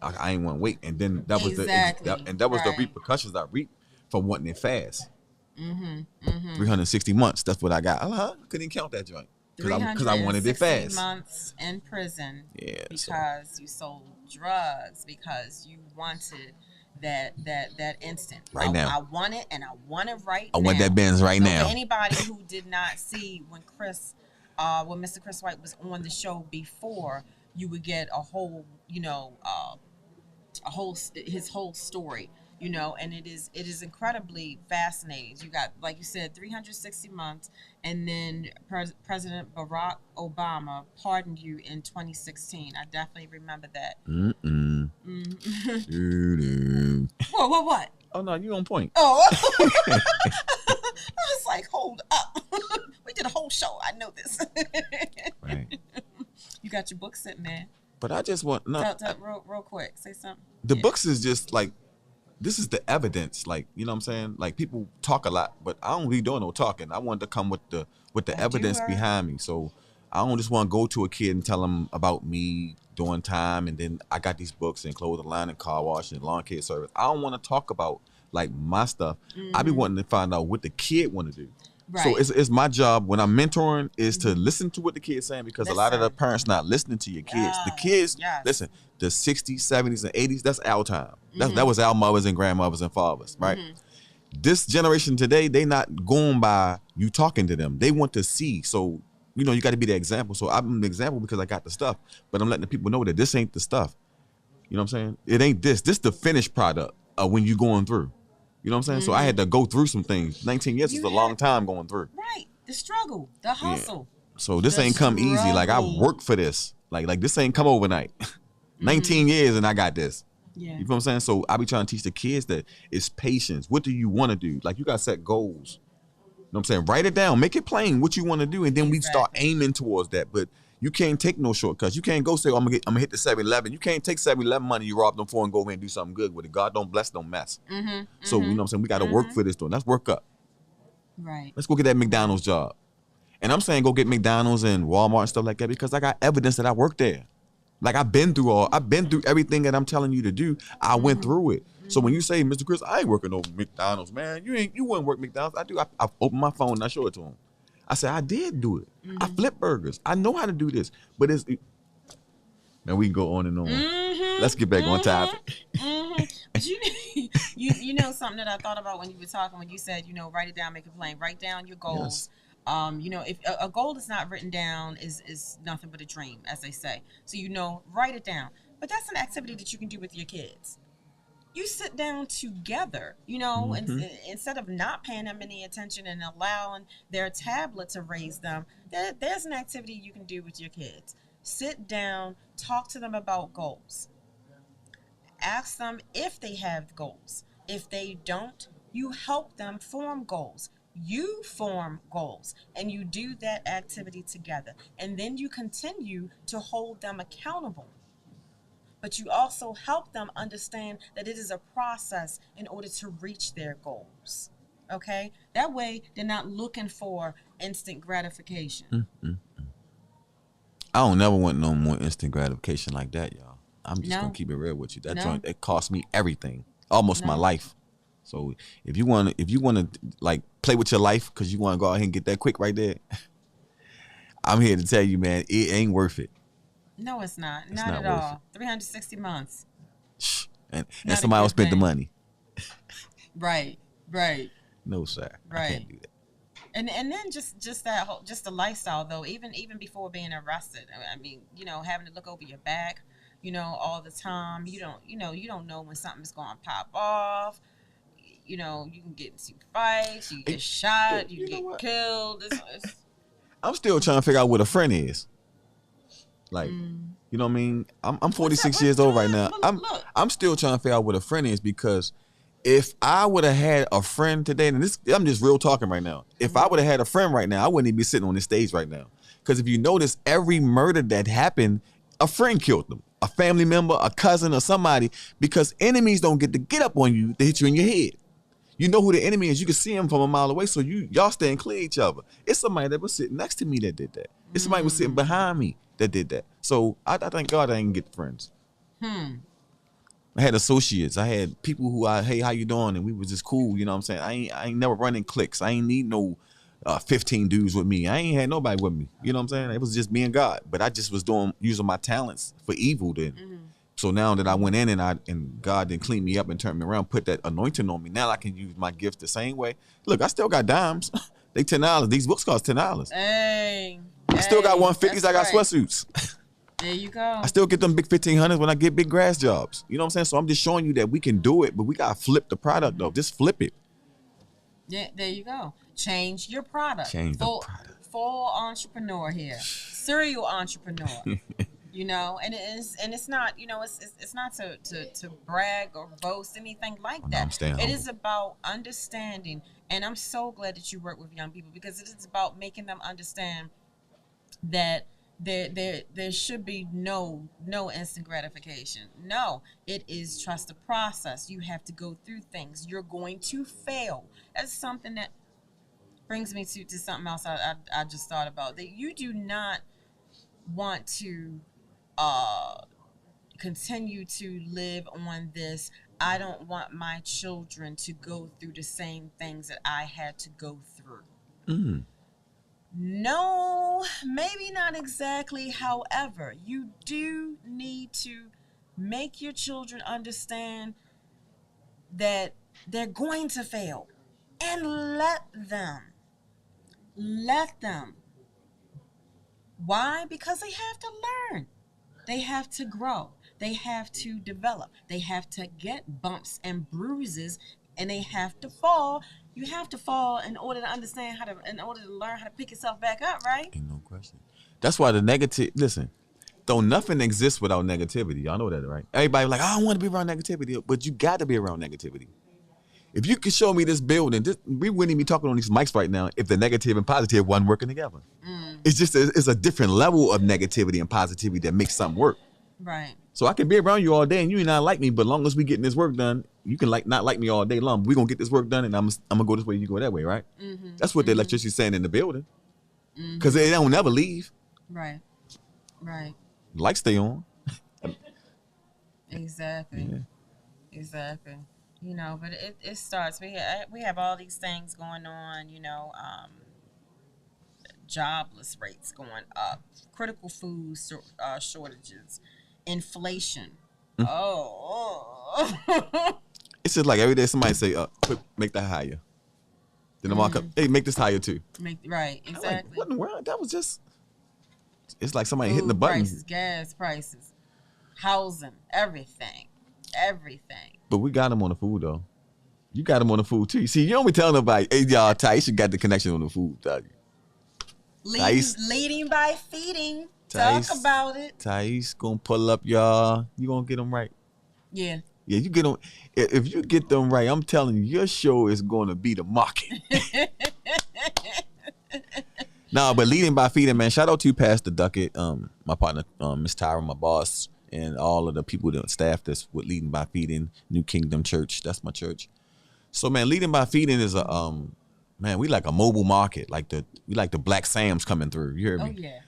I ain't want to wait, and then that was the repercussions I reaped from wanting it fast. 360 months. That's what I got. Couldn't even count that joint because I wanted it fast. 360 months in prison. Yeah. Because you sold drugs, because you wanted that instant. Right now. I want it, and I want it right now. I want that Benz right now. For anybody who did not see when Mr. Chris White was on the show before, you would get a whole, his whole story. And it is incredibly fascinating. You got, like you said, 360 months, and then President Barack Obama pardoned you in 2016. I definitely remember that. What? Oh no, you on point. Oh, I was like, hold up. We did a whole show. I know this. Right. You got your book sitting there. But I just want real quick. Say something. The books is just like, this is the evidence. Like, you know what I'm saying? Like, people talk a lot, but I don't be doing no talking. I want to come with the evidence behind me. So I don't just want to go to a kid and tell them about me doing time, and then I got these books and clothing line and car wash and lawn care service. I don't want to talk about like my stuff. I be wanting to find out what the kid want to do. Right. So it's my job when I'm mentoring is to listen to what the kid's saying, because a lot of the parents not listening to your kids. The kids, listen, the 60s, 70s, and 80s, that's our time. That was our mothers and grandmothers and fathers, right? This generation today, they not going by you talking to them. They want to see. So, you know, you got to be the example. So I'm an example because I got the stuff, but I'm letting the people know that this ain't the stuff. You know what I'm saying? It ain't this. This the finished product of when you going through. You know what I'm saying? So I had to go through some things. 19 years is a long time going through. Right. The struggle, the hustle. Yeah. So this ain't come easy. Like, I worked for this. Like this ain't come overnight. 19 years and I got this. Yeah. You know what I'm saying? So I be trying to teach the kids that it's patience. What do you want to do? Like, you got to set goals. You know what I'm saying? Write it down. Make it plain what you want to do. And then we start aiming towards that. But you can't take no shortcuts. You can't go say, I'm gonna hit the 7-Eleven. You can't take 7-Eleven money you robbed them for and go in and do something good with it. God don't bless, don't mess. So, you know what I'm saying? We got to work for this though. Let's work up. Right. Let's go get that McDonald's job. And I'm saying go get McDonald's and Walmart and stuff like that because I got evidence that I worked there. Like, I've been through everything that I'm telling you to do. I went through it. So when you say, Mr. Chris, I ain't working no McDonald's, man. You wouldn't work McDonald's. I do. I open my phone and I show it to him. I said, I did do it. I flip burgers. I know how to do this. But it's, man, we can go on and on. Let's get back on topic. But you know something that I thought about when you were talking, when you said, you know, write it down, make it plain. Write down your goals. Yes. You know, if a goal is not written down is nothing but a dream, as they say. So, you know, write it down. But that's an activity that you can do with your kids. You sit down together, you know, and instead of not paying them any attention and allowing their tablet to raise them, there's an activity you can do with your kids. Sit down, talk to them about goals. Ask them if they have goals. If they don't, you help them form goals. You form goals, and you do that activity together. And then you continue to hold them accountable. But you also help them understand that it is a process in order to reach their goals. Okay? That way, they're not looking for instant gratification. I don't never want no more instant gratification like that, y'all. I'm just going to keep it real with you. That joint, it cost me everything, almost my life. So if you want to like play with your life because you want to go out here and get that quick right there, I'm here to tell you, man, it ain't worth it. No, it's not. Not at all. 360 months. And somebody else spent the money. Right. No, sir. Right. I can't do that. And then just that whole, just the lifestyle though, even before being arrested. I mean, you know, having to look over your back, you know, all the time. You don't know when something's going to pop off. You know, you can get into fights, you get shot, you get killed. I'm still trying to figure out what a friend is. Like, you know what I mean? I'm 46 years old right now. I'm still trying to figure out what a friend is, because if I would have had a friend today, and I'm just real talking right now. If I would have had a friend right now, I wouldn't even be sitting on this stage right now. Because if you notice, every murder that happened, a friend killed them. A family member, a cousin, or somebody. Because enemies don't get to get up on you to hit you in your head. You know who the enemy is. You can see him from a mile away, so y'all staying clear of each other. It's somebody that was sitting next to me that did that. It's somebody was sitting behind me that did that. So I thank God I didn't get friends. I had associates. I had people who hey, how you doing? And we was just cool. You know what I'm saying? I ain't never running cliques. I ain't need no 15 dudes with me. I ain't had nobody with me. You know what I'm saying? It was just me and God. But I just was using my talents for evil then. So now that I went in and God didn't clean me up and turn me around, put that anointing on me, now I can use my gift the same way. Look, I still got dimes. They $10. These books cost $10. Hey. I still got 150s. I got sweatsuits. There you go. I still get them big 1500s when I get big grass jobs. You know what I'm saying? So I'm just showing you that we can do it, but we got to flip the product though. Just flip it. Yeah, there you go. Change your product. Change the product. Full entrepreneur here. Serial entrepreneur. You know, and it's not, you know, it's not to brag or boast anything like that. It is about understanding, and I'm so glad that you work with young people, because it is about making them understand that there should be no instant gratification. No, it is trust the process. You have to go through things. You're going to fail. That's something that brings me to something else I just thought about. That you do not want to continue to live on this. I don't want my children to go through the same things that I had to go through. Mm. No, maybe not exactly. However, you do need to make your children understand that they're going to fail, and let them. Let them. Why? Because they have to learn. They have to grow. They have to develop. They have to get bumps and bruises, and they have to fall. You have to fall in order to understand in order to learn how to pick yourself back up, right? Ain't no question. That's why the negative. Listen, though nothing exists without negativity. Y'all know that, right? Everybody like, I don't want to be around negativity, but you got to be around negativity. If you could show me this building, we wouldn't even be talking on these mics right now if the negative and positive wasn't working together. It's just it's a different level of negativity and positivity that makes something work. Right. So I can be around you all day and you may not like me, but as long as we getting this work done, you can not like me all day long. We're gonna get this work done, and I'm gonna go this way, you go that way, right? Mm-hmm. That's what the electricity's saying in the building, because they don't never leave. Right. Right. Lights stay on. Exactly. Yeah. Exactly. You know, but it starts. We have all these things going on. You know, jobless rates going up, critical food shortages, inflation. Oh. It's just like every day somebody say, make that higher. Then the markup, hey, make this higher too. Right, exactly. Like, what in the world? That was just. It's like somebody hitting the button. Prices, gas prices, housing, everything. But we got them on the food though. You got them on the food too. See, you don't be telling nobody. Hey, y'all, Tyese got the connection on the food. Leading by feeding. Talk about it. Tyese gonna pull up, y'all. You gonna get them right. Yeah. Yeah, you get them. If you get them right, I'm telling you, your show is gonna be the market. Nah, but leading by feeding, man. Shout out to Pastor Duckett, my partner, Miss Tyra, my boss, and all of the people that staff that's with Leading by Feeding, New Kingdom Church. That's my church. So, man, Leading by Feeding is a man. We like a mobile market, we like the Black Sam's coming through. You hear me? Oh yeah.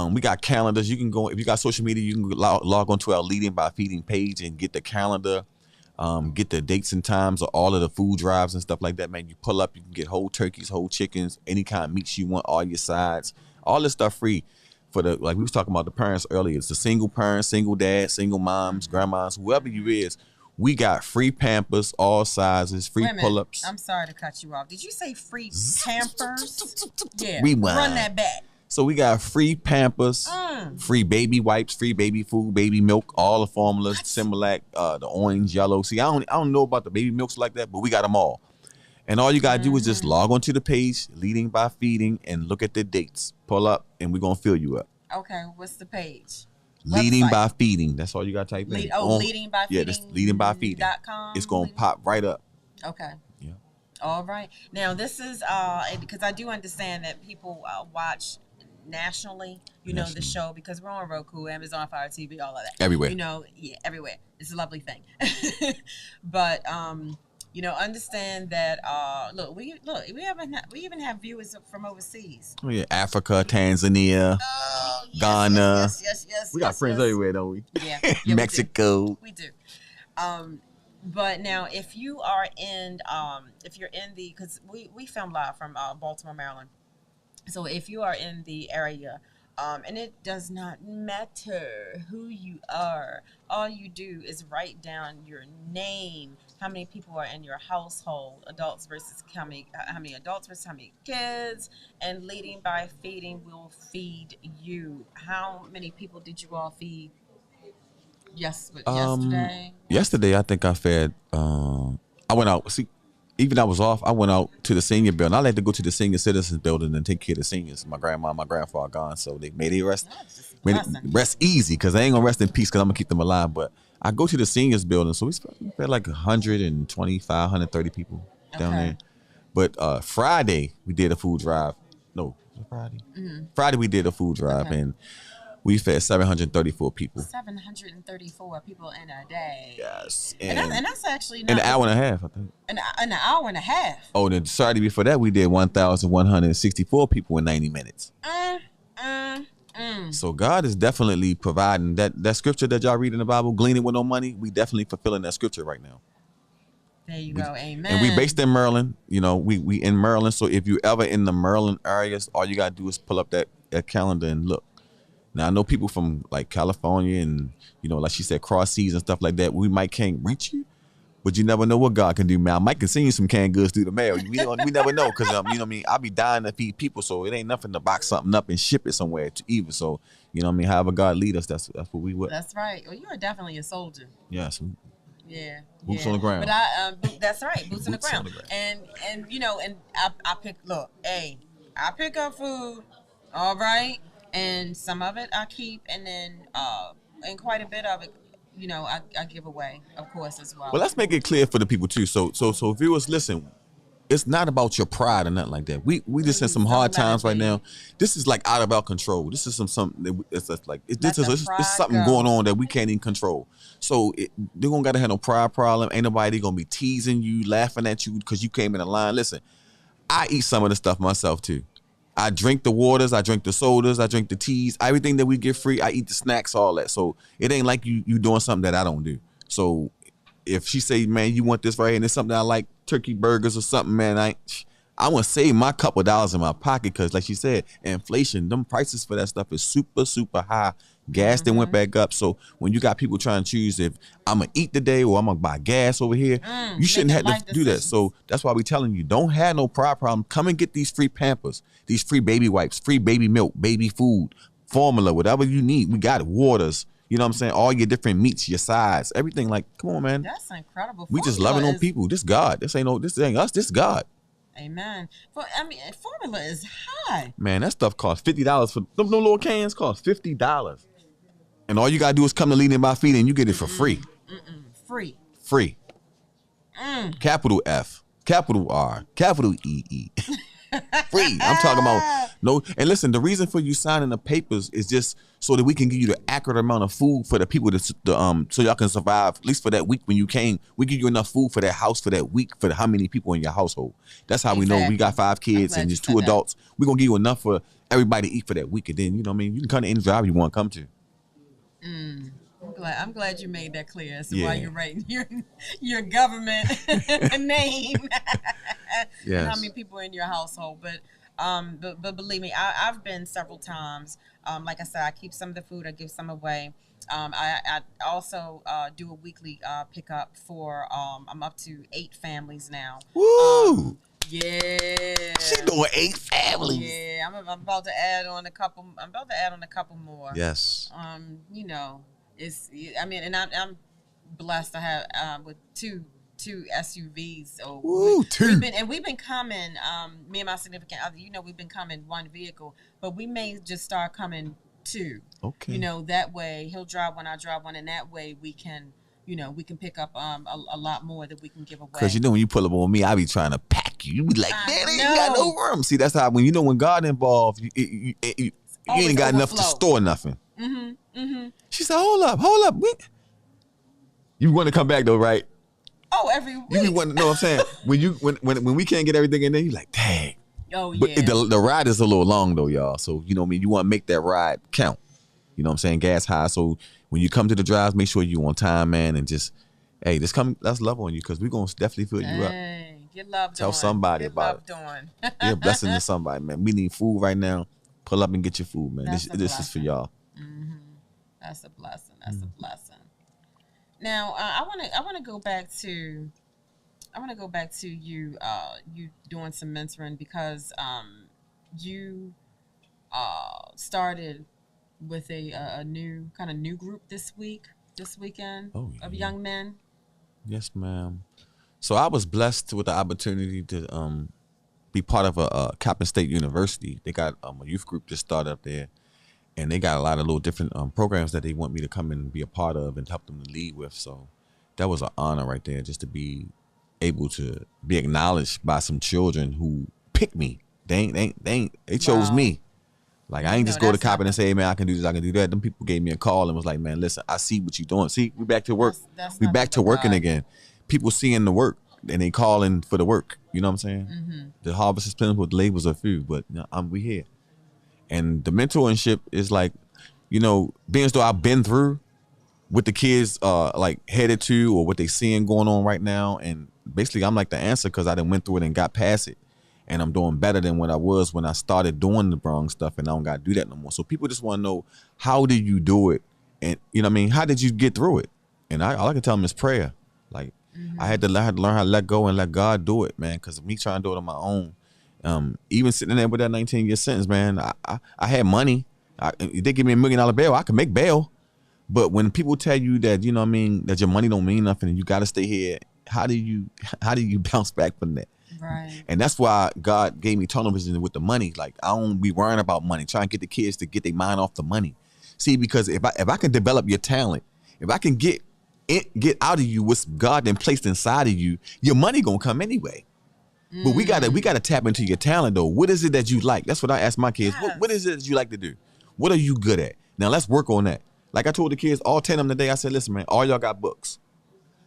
We got calendars. You can go if you got social media. You can log onto our Leading by Feeding page and get the calendar, get the dates and times of all of the food drives and stuff like that. Man, you pull up, you can get whole turkeys, whole chickens, any kind of meats you want, all your sides, all this stuff free for like we was talking about the parents earlier. It's the single parents, single dads, single moms, grandmas, whoever you is. We got free Pampers, all sizes, free pull-ups. I'm sorry to cut you off. Did you say free Pampers? Yeah. Rewind. Run that back. So we got free Pampers, free baby wipes, free baby food, baby milk, all the formulas, Similac, the orange, yellow. See, I don't know about the baby milks like that, but we got them all. And all you got to do is just log onto the page, Leading by Feeding, and look at the dates. Pull up, and we're going to fill you up. Okay, what's the page? Leading by Feeding. That's all you got to type in. Leading by Feeding. Yeah, that's Leading by Feeding. It's going to pop right up. Okay. Yeah. All right. Now, this is because I do understand that people watch nationally, the show, because we're on Roku, Amazon Fire TV, all of that. Everywhere. Everywhere. It's a lovely thing. But understand that we even have viewers from overseas. Oh yeah, Africa, Tanzania, Ghana. Yes. We got friends everywhere, don't we? Yeah. Mexico. We do. But now if you are if you're in because we film live from Baltimore, Maryland. So if you are in the area, and it does not matter who you are, all you do is write down your name, how many people are in your household, adults versus how many adults versus how many kids, and Leading by Feeding will feed you. How many people did you all feed yesterday? Yesterday, I think I fed. I went out. See, even I was off, I went out to the senior building. I like to go to the senior citizens building and take care of the seniors. My grandma, my grandfather gone, so they made it rest easy, because I ain't gonna rest in peace because I'm gonna keep them alive. But I go to the seniors building, so we fed like 125, 130 people down there. But Friday we did a food drive. No, was it Friday? Mm-hmm. Friday we did a food drive, and We fed 734 people. 734 people in a day. Yes, and that's actually not in an hour and a half, I think. In an hour and a half. Oh, then Saturday before that, we did 1,164 people in 90 minutes. So God is definitely providing that scripture that y'all read in the Bible, gleaning with no money. We definitely fulfilling that scripture right now. There you go. Amen. And we based in Maryland. You know, we in Maryland. So if you ever in the Maryland areas, all you gotta do is pull up that calendar and look. Now I know people from like California and like she said, cross seas and stuff like that. We might can't reach you, but you never know what God can do, man. I might can send you some canned goods through the mail. We never know, because you know what I mean. I'll be dying to feed people, so it ain't nothing to box something up and ship it somewhere to either. So you know what I mean. However God lead us, that's what we would. That's right. Well, you are definitely a soldier. Yes. Yeah. Boots on the ground. But that's right. Boots on the ground. And I pick up food. All right. And some of it I keep, and then and quite a bit of it, I give away, of course, as well. Well, let's make it clear for the people too. So viewers, listen. It's not about your pride or nothing like that. We just in some hard times right now. This is like out of our control. This is something. It's something going on that we can't even control. So they're gonna gotta have no pride problem. Ain't nobody gonna be teasing you, laughing at you because you came in the line. Listen, I eat some of the stuff myself too. I drink the waters, I drink the sodas, I drink the teas, everything that we get free. I eat the snacks, all that. So it ain't like you doing something that I don't do. So if she say, man, you want this right here, and it's something I like, turkey burgers or something, man, I want to save my couple dollars in my pocket, because like she said, inflation, them prices for that stuff is super, super high. Gas then went back up. So when you got people trying to choose if I'm going to eat today or I'm going to buy gas over here, you shouldn't have to do that. So that's why we telling you, don't have no pride problem. Come and get these free Pampers, these free baby wipes, free baby milk, baby food, formula, whatever you need. We got it. Waters. You know what I'm saying? All your different meats, your sides, everything. Like, come on, man. That's incredible. We just loving on people. This God. This ain't us. This God. Amen. Formula is high. Man, that stuff costs $50 for them little cans. Cost $50, and all you gotta do is come to Leading by Feeding, and you get it for free. Free. Capital F, capital R, capital EE. Free. I'm talking about no. And listen, the reason for you signing the papers is just so that we can give you the accurate amount of food for the people so y'all can survive at least for that week when you came. We give you enough food for that house for that week for how many people in your household. That's how we know we got 5 kids and just 2 adults. We're gonna give you enough for everybody to eat for that week, and then you know what I mean. You can come to any job you want to come to. I'm glad you made that clear as to why you're writing your government name. Yes. And how many people in your household. But believe me, I've been several times. Like I said, I keep some of the food, I give some away. I also do a weekly pickup for I'm up to 8 families now. Woo! Yeah. She doing 8 families. Yeah, I'm about to add on a couple. I'm about to add on a couple more. Yes. I'm blessed to have with two SUVs. So we've been coming. Me and my significant other. We've been coming 1 vehicle, but we may just start coming 2. Okay. That way he'll drive one, I drive one, and that way we can pick up a lot more that we can give away. Because when you pull up on me, I be trying to pack you. You be like, man, ain't got no room. See, that's how when God involved, you ain't got enough to store nothing. She said, hold up. You want to come back though, right? Oh, every week. You want to know what I'm saying? when we can't get everything in there, you like, dang. Oh yeah. But the ride is a little long though, y'all. So you know what I mean. You want to make that ride count. You know what I'm saying? Gas high. So when you come to the drives, make sure you on time, man, and just come. Let's love on you, because we're gonna definitely fill you up. Get love. Tell somebody about it. Be a blessing to somebody, man. We need food right now. Pull up and get your food, man. This is for y'all. That's a blessing. That's a blessing. Now, I want to go back to you doing some mentoring, because you started with a new group this weekend of young men. Yes, ma'am. So I was blessed with the opportunity to be part of a Coppin State University. They got a youth group that started up there. And they got a lot of little different programs that they want me to come in and be a part of and help them to lead with. So that was an honor right there, just to be able to be acknowledged by some children who picked me. They chose me. Like, I ain't just go to cop and say, hey, man, I can do this, I can do that. Them people gave me a call and was like, man, listen, I see what you're doing. See, we back to work. We back to working again. People seeing the work and they calling for the work. You know what I'm saying? Mm-hmm. The harvest is plentiful, the labors are few, but we here. And the mentorship is like, you know, being as though I've been through what the kids like headed to or what they seeing going on right now. And basically I'm like the answer because I done went through it and got past it. And I'm doing better than what I was when I started doing the wrong stuff, and I don't got to do that no more. So people just want to know, how did you do it? And, you know what I mean? How did you get through it? And all I can tell them is prayer. Like, I had to learn how to let go and let God do it, man, because me trying to do it on my own. Even sitting there with that 19-year sentence, man, I had money. If they give me $1 million bail, I can make bail. But when people tell you that, you know what I mean, that your money don't mean nothing and you got to stay here, how do you bounce back from that? Right. And that's why God gave me tunnel vision with the money. Like, I don't be worrying about money, trying to get the kids to get their mind off the money. See, because if I can develop your talent, if I can get out of you what's God then placed inside of you, your money gonna come anyway. But we gotta tap into your talent though. What is it that you like? That's what I ask my kids. Yes. What is it that you like to do? What are you good at? Now let's work on that. Like I told the kids, all 10 of them today, I said, listen, man, all y'all got books.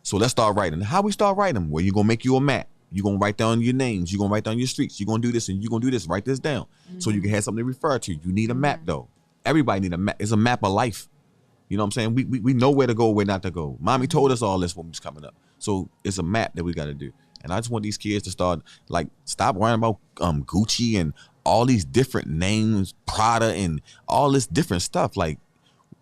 So let's start writing. How we start writing them? Well, you're gonna make you a map. You're going to write down your names. You're going to write down your streets. You're going to do this and you're going to do this. Write this down so you can have something to refer to. You need a map, though. Everybody need a map. It's a map of life. You know what I'm saying? We know where to go, where not to go. Mommy told us all this when we was coming up. So it's a map that we got to do. And I just want these kids to start, like, stop worrying about Gucci and all these different names, Prada and all this different stuff. Like,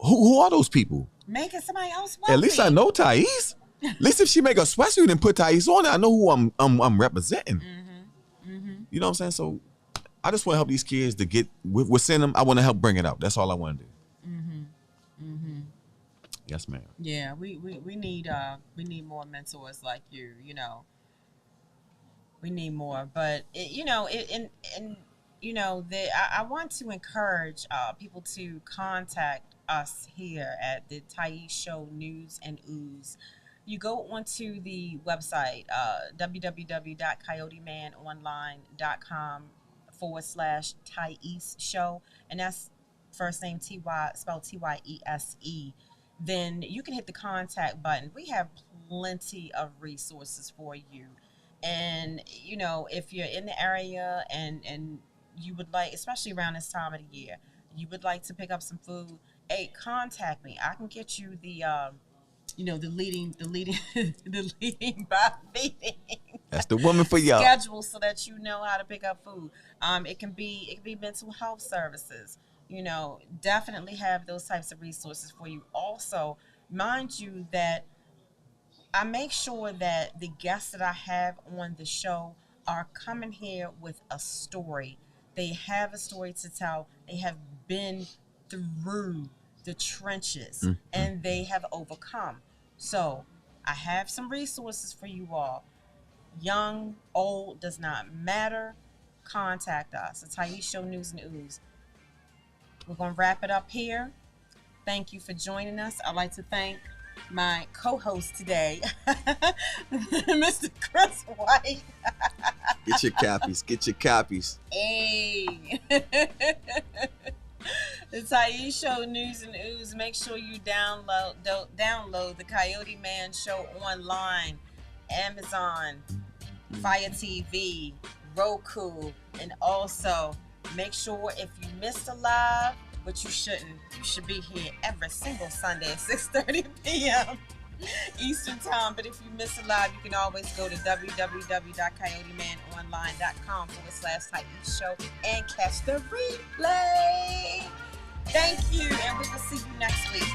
who are those people? Making somebody else wealthy. At least I know Tyese. At least if she make a sweatsuit and put Tyese on it, I know who I'm representing. Mm-hmm. Mm-hmm. You know what I'm saying? So I just want to help these kids to get within them. I want to help bring it out. That's all I want to do. Mm-hmm. Mm-hmm. Yes, ma'am. Yeah, we need more mentors like you. You know, we need more. But I want to encourage people to contact us here at the Tyese Show News and Ooze. You go onto the website, www.coyotemanonline.com/Tyese Show, and that's first name Ty, spelled Tyese. Then you can hit the contact button. We have plenty of resources for you. And, you know, if you're in the area and you would like, especially around this time of the year, you would like to pick up some food, hey, contact me. I can get you the leading by feeding. That's the woman for y'all. Schedule so that you know how to pick up food. It can be mental health services. You know, definitely have those types of resources for you. Also, mind you that I make sure that the guests that I have on the show are coming here with a story. They have a story to tell. They have been through the trenches and they have overcome. So I have some resources for you all. Young, old, does not matter. Contact us. The Tyese Show News and Ooze. We're going to wrap it up here. Thank you for joining us. I'd like to thank my co-host today, Mr. Chris White. Get your copies. Get your copies. Hey. The Tyese Show News and Ooze. Make sure you download the Coyoteman Show online, Amazon, Fire TV, Roku, and also make sure if you missed a live, but you shouldn't, you should be here every single Sunday at 6:30 p.m. Eastern Time. But if you miss a live, you can always go to www.coyotemanonline.com/Tyese Show and catch the replay. Thank you, and we will see you next week.